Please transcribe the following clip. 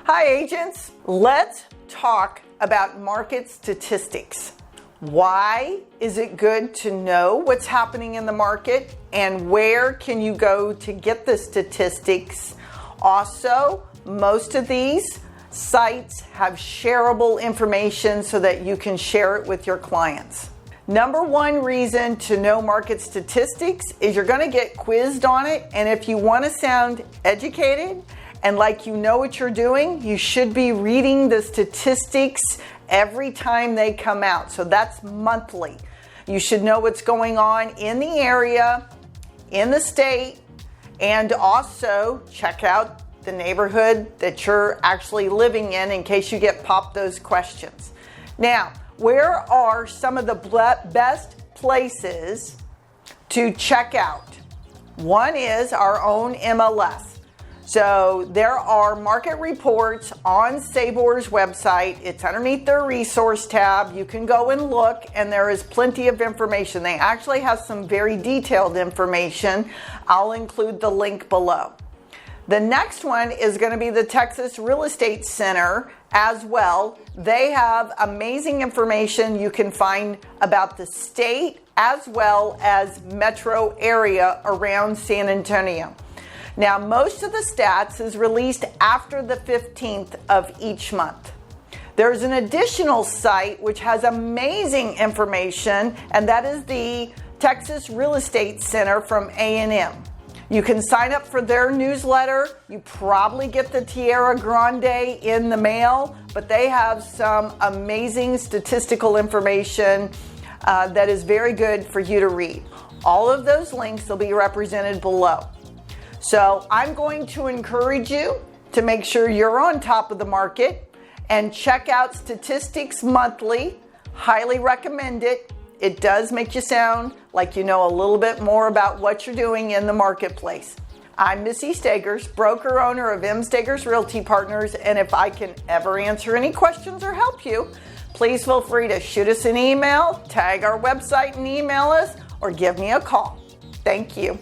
Hi agents, let's talk about market statistics. Why is it good to know what's happening in the market and where can you go to get the statistics? Also, most of these sites have shareable information so that you can share it with your clients. Number one reason to know market statistics is you're going to get quizzed on it, and if you want to sound educated and like you know what you're doing, you should be reading the statistics every time they come out. So that's monthly. You should know what's going on in the area, in the state, and also check out the neighborhood that you're actually living in case you get popped those questions. Now, where are some of the best places to check out? One is our own MLS. So there are market reports on Sabor's website. It's underneath their resource tab. You can go and look, and there is plenty of information. They actually have some very detailed information. I'll include the link below. The next one is going to be the Texas Real Estate Center as well. They have amazing information you can find about the state as well as metro area around San Antonio. Now, most of the stats is released after the 15th of each month. There's an additional site which has amazing information, and that is the Texas Real Estate Center from A&M. You can sign up for their newsletter. You probably get the Tierra Grande in the mail, but they have some amazing statistical information that is very good for you to read. All of those links will be represented below. So I'm going to encourage you to make sure you're on top of the market and check out Statistics Monthly. Highly recommend it. It does make you sound like you know a little bit more about what you're doing in the marketplace. I'm Missy Stagers, broker owner of M. Stagers Realty Partners, and if I can ever answer any questions or help you, please feel free to shoot us an email, tag our website and email us, or give me a call. Thank you.